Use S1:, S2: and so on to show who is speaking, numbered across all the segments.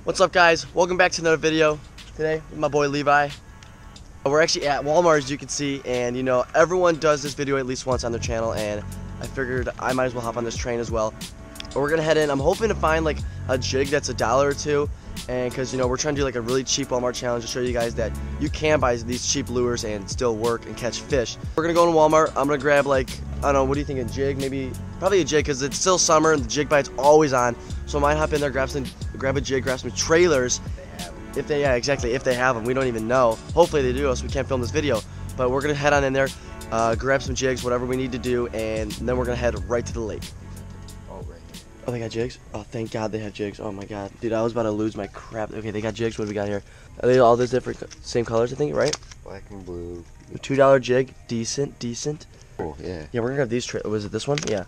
S1: What's up, guys? Welcome back to another video. Today with my boy Levi. We're actually at Walmart, as you can see, and you know, everyone does this video at least once on their channel, and I figured I might as well hop on this train as well. But we're gonna head in. I'm hoping to find like a jig that's $1 or $2, and because you know, we're trying to do like a really cheap Walmart challenge to show you guys that you can buy these cheap lures and still work and catch fish. We're gonna go to Walmart. I'm gonna grab like, I don't know, what do you think, a jig? Maybe, probably a jig, because it's still summer and the jig bite's always on. So I might hop in there, grab a jig, grab some trailers. If they, yeah, exactly, if they have them. We don't even know. Hopefully they do, else we can't film this video. But we're gonna head on in there, grab some jigs, whatever we need to do, and then we're gonna head right to the lake. Oh, they got jigs? Oh, thank God they have jigs. Oh my God. Dude, I was about to lose my crap. Okay, they got jigs. What do we got here? Are they all those different, same colors, I think, right?
S2: Black and blue.
S1: A $2 jig. Decent.
S2: Oh, yeah.
S1: Yeah, we're gonna grab these was it this one? Yeah.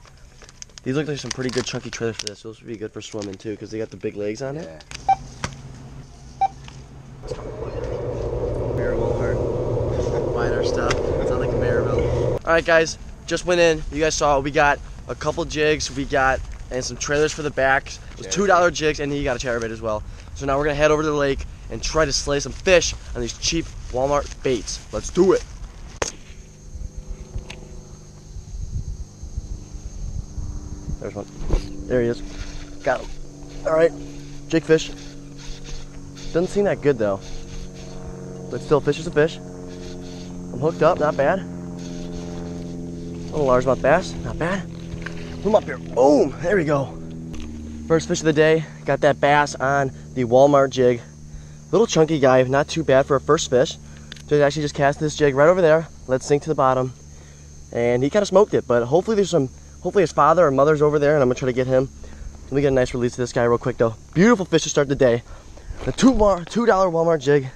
S1: These look like some pretty good chunky trailers for this. Those would be good for swimming too, because they got the big legs on it. Maryville Heart. Buying our stuff. Sounds like a Maryville. Alright guys, just went in. You guys saw it. We got a couple jigs, and some trailers for the back. It was $2 jigs, and then you got a chatterbait as well. So now we're gonna head over to the lake and try to slay some fish on these cheap Walmart baits. Let's do it. There's one. There he is. Got him. Alright. Jig fish. Doesn't seem that good though. But still, fish is a fish. I'm hooked up, not bad. Little largemouth bass, not bad. Come up here. Boom! There we go. First fish of the day. Got that bass on the Walmart jig. Little chunky guy, not too bad for a first fish. So he actually just cast this jig right over there. Let it sink to the bottom. And he kind of smoked it, but hopefully his father or mother's over there, and I'm gonna try to get him. Let me get a nice release of this guy real quick though. Beautiful fish to start the day. The $2 Walmart jig.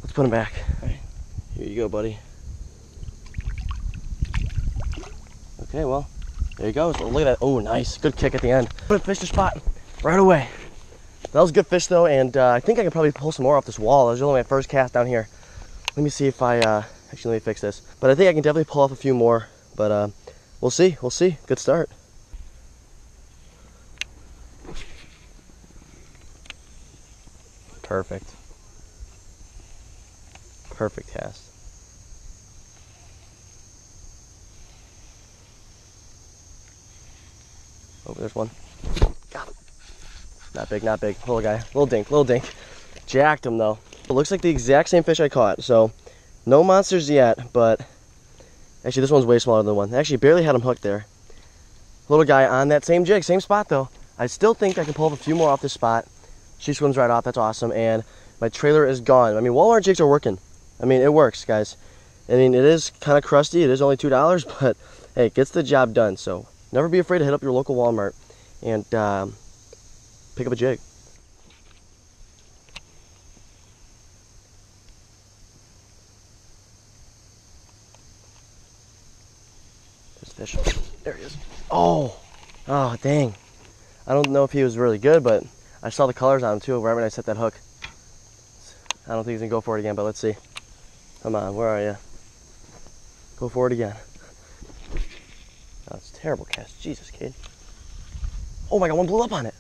S1: Let's put him back. All right. Here you go, buddy. Okay, well, there he goes. Oh, look at that. Oh, nice. Good kick at the end. Put a fish to spot right away. That was a good fish though, and I think I can probably pull some more off this wall. That was only my first cast down here. Let me see if actually, let me fix this. But I think I can definitely pull off a few more, but we'll see. Good start. Perfect cast. Oh, there's one. Got him. Not big. Little guy. Little dink. Jacked him though. It looks like the exact same fish I caught, so no monsters yet, but actually this one's way smaller than the one. Actually barely had him hooked there. Little guy on that same jig, same spot though. I still think I can pull up a few more off this spot. She swims right off, that's awesome, and my trailer is gone. I mean, Walmart jigs are working. I mean, it works, guys. I mean, it is kind of crusty. It is only $2, but hey, it gets the job done. So never be afraid to hit up your local Walmart and pick up a jig. There's fish. There he is. Oh, dang. I don't know if he was really good, but I saw the colors on him too right when I set that hook. I don't think he's gonna go for it again, but let's see. Come on, where are you? Go for it again. Oh, it's a terrible cast. Jesus, kid. Oh my God, one blew up on it.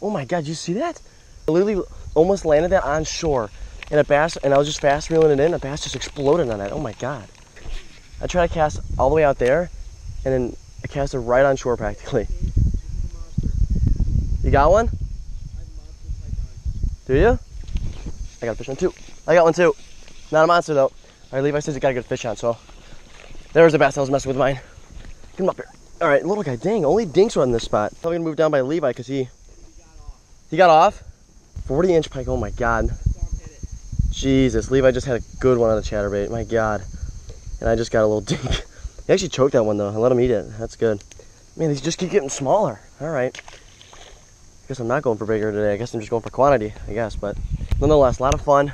S1: Oh my God, you see that? I literally almost landed that on shore. And a bass, and I was just fast reeling it in, a bass just exploded on that. Oh my God. I tried to cast all the way out there, and then I cast it right on shore practically. You got one? Do you? I got a fish on too. I got one too. Not a monster though. All right, Levi says he got a good fish on, so there's a bass that was messing with mine. Get him up here. All right, little guy, dang, only dinks are on this spot. Probably gonna move down by Levi because he got off. 40-inch pike, oh my God. Jesus, Levi just had a good one on the chatterbait, my God. And I just got a little dink. He actually choked that one though. I let him eat it, that's good. Man, these just keep getting smaller. All right. Guess I'm not going for bigger today. I guess I'm just going for quantity, I guess, but nonetheless, a lot of fun.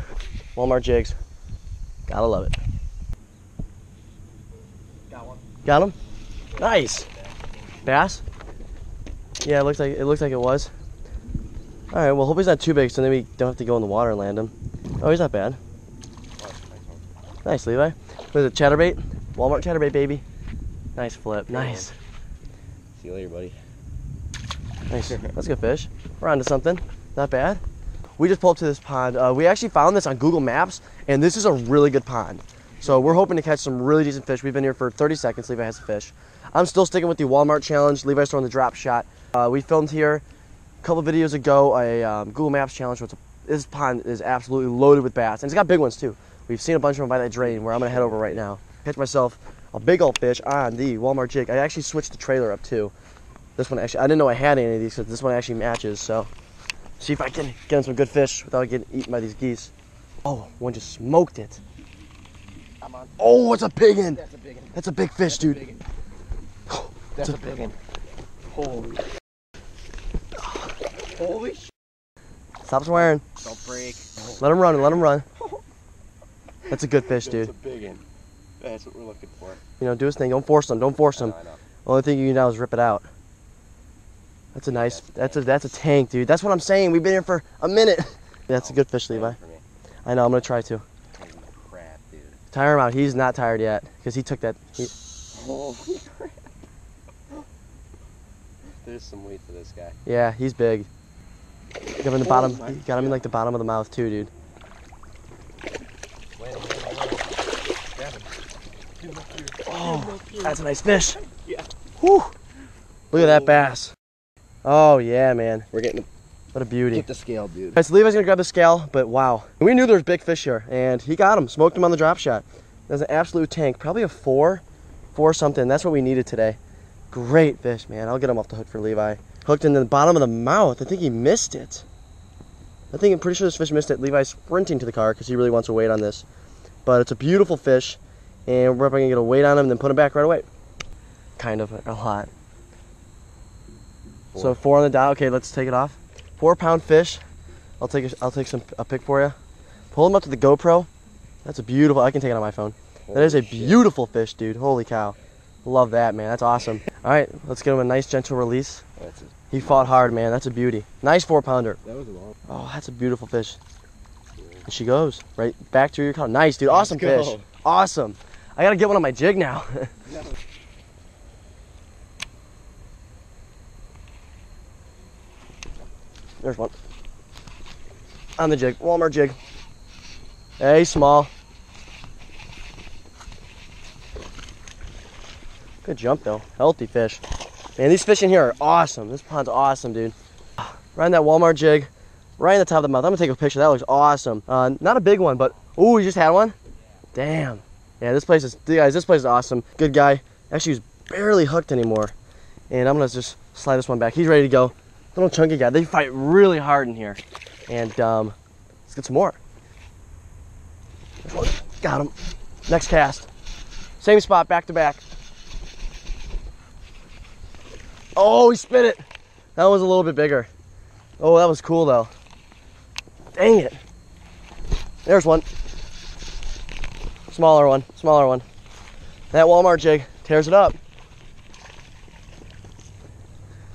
S1: Walmart jigs. Gotta love it.
S2: Got one.
S1: Got him? Nice. Bass? Yeah, it looks like it was. All right, well, hope he's not too big, so then we don't have to go in the water and land him. Oh, he's not bad. Nice, Levi. What is it, chatterbait? Walmart chatterbait, baby. Nice flip. Nice.
S2: See you later, buddy.
S1: Nice. That's a good fish. We're onto something. Not bad. we just pulled up to this pond. We actually found this on Google Maps, and this is a really good pond. So we're hoping to catch some really decent fish. We've been here for 30 seconds. Levi has a fish. I'm still sticking with the Walmart challenge. Levi's throwing the drop shot. We filmed here a couple videos ago a Google Maps challenge. Where this pond is absolutely loaded with bass, and it's got big ones too. We've seen a bunch of them by that drain where I'm gonna head over right now. Catch myself a big old fish on the Walmart jig. I actually switched the trailer up too. This one actually, I didn't know I had any of these because this one actually matches. So see if I can get in some good fish without getting eaten by these geese. Oh, one just smoked it.
S2: I'm on.
S1: Oh, it's a big one.
S2: That's a big one.
S1: That's a big fish, dude.
S2: That's a big one. Holy. Holy sh.
S1: Stop swearing.
S2: Don't break.
S1: Let him run. Let him run. That's a good fish, dude.
S2: That's a big one. That's what we're looking for.
S1: You know, do his thing. Don't force him. Don't force him.
S2: I know.
S1: Only thing you can now is rip it out. That's a nice. That's a tank, dude. That's what I'm saying. We've been here for a minute. That's a good fish, Levi. I know. I'm gonna try to.
S2: Crap, dude.
S1: Tire him out. He's not tired yet because he took that.
S2: Holy crap. There's some weight to this guy.
S1: Yeah, he's big. Got him in the bottom. Got him in like the bottom of the mouth too, dude. Oh, that's a nice fish.
S2: Yeah.
S1: Whew. Look at that bass. Oh yeah, man.
S2: We're getting.
S1: What a beauty.
S2: Get the scale, dude.
S1: Alright, so Levi's gonna grab the scale, but wow. We knew there was big fish here, and he got him. Smoked him on the drop shot. That's an absolute tank. Probably a four something. That's what we needed today. Great fish, man. I'll get him off the hook for Levi. Hooked in the bottom of the mouth. I think he missed it. I'm pretty sure this fish missed it. Levi's sprinting to the car because he really wants to wait on this. But it's a beautiful fish, and we're probably gonna get a weight on him and then put him back right away. Kind of a lot. So 4 on the dot. Okay, let's take it off. 4-pound fish. I'll take a pic for you. Pull him up to the GoPro. That's a beautiful. I can take it on my phone. That is a beautiful fish, dude. Holy cow. Love that, man. That's awesome. All right, let's get him a nice gentle release. He fought hard, man. That's a beauty. Nice 4-pounder.
S2: That was a long.
S1: Oh, that's a beautiful fish. And she goes right back to your car. Nice, dude. Awesome fish. Awesome. I gotta get one on my jig now. There's one. On the jig. Walmart jig. Hey, small. Good jump though. Healthy fish. Man, these fish in here are awesome. This pond's awesome, dude. Right on that Walmart jig. Right in the top of the mouth. I'm gonna take a picture. That looks awesome. Not a big one, but ooh, you just had one? Damn. Yeah, this place is awesome. Good guy. Actually, he's barely hooked anymore. And I'm gonna just slide this one back. He's ready to go. Little chunky guy. They fight really hard in here. And let's get some more. Got him. Next cast. Same spot, back to back. Oh, he spit it. That was a little bit bigger. Oh, that was cool though. Dang it. There's one. Smaller one, smaller one. That Walmart jig tears it up.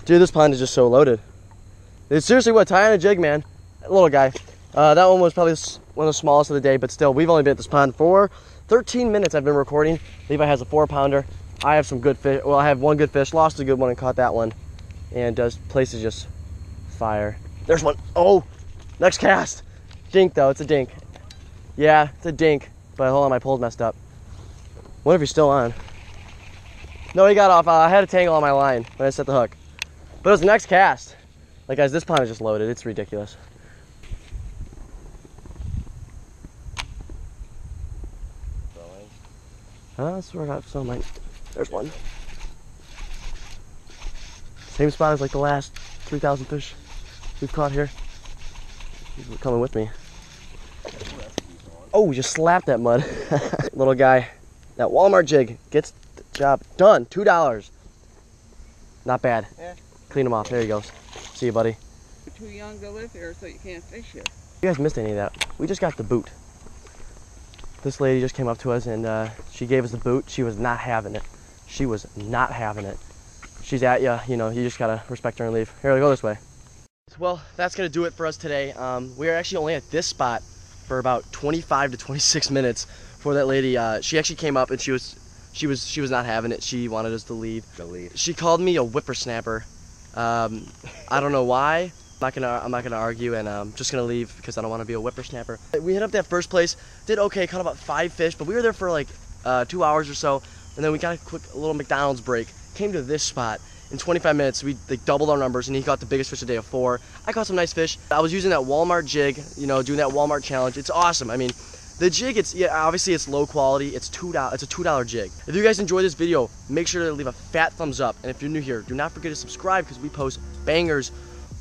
S1: Dude, this pond is just so loaded. It's seriously what, tie on a jig, man. Little guy. That one was probably one of the smallest of the day, but still, we've only been at this pond for 13 minutes I've been recording. Levi has a 4-pounder. I have some good fish. Well, I have one good fish, lost a good one and caught that one. And this place is just fire. There's one. Oh, next cast. Dink though, it's a dink. Yeah, it's a dink, but hold on, my pole's messed up. What if he's still on? No, he got off. I had a tangle on my line when I set the hook. But it was the next cast. Like guys, this pond is just loaded. It's ridiculous. That's where I got some. There's one. Same spot as like the last 3,000 fish we've caught here. He's coming with me. Oh, just slapped that mud. Little guy. That Walmart jig gets the job done. $2. Not bad.
S3: Yeah.
S1: Clean him off. There he goes. See you, buddy.
S3: You're too young to live here, so you can't fish here.
S1: You guys missed any of that. We just got the boot. This lady just came up to us and she gave us the boot. She was not having it. She was not having it. She's at you, you know, you just gotta respect her and leave. Here, go this way. Well, that's gonna do it for us today. We are actually only at this spot for about 25 to 26 minutes before that lady, she actually came up and she was not having it. She wanted us to leave. She called me a whippersnapper. I don't know why, I'm not gonna argue, and I'm just gonna leave because I don't want to be a whippersnapper. We hit up that first place, did okay, caught about 5 fish, but we were there for like 2 hours or so, and then we got a little McDonald's break. Came to this spot. In 25 minutes, we like doubled our numbers, and he caught the biggest fish a day of 4. I caught some nice fish. I was using that Walmart jig, you know, doing that Walmart challenge. It's awesome. I mean, the jig, obviously it's low quality. It's $2. It's a $2 jig. If you guys enjoyed this video, make sure to leave a fat thumbs up. And if you're new here, do not forget to subscribe because we post bangers.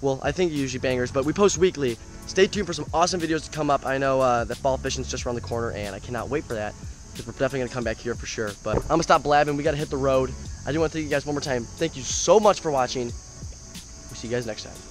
S1: Well, I think usually bangers, but we post weekly. Stay tuned for some awesome videos to come up. I know that fall fishing's just around the corner, and I cannot wait for that because we're definitely gonna come back here for sure. But I'm gonna stop blabbing. We gotta hit the road. I do want to thank you guys one more time. Thank you so much for watching. We'll see you guys next time.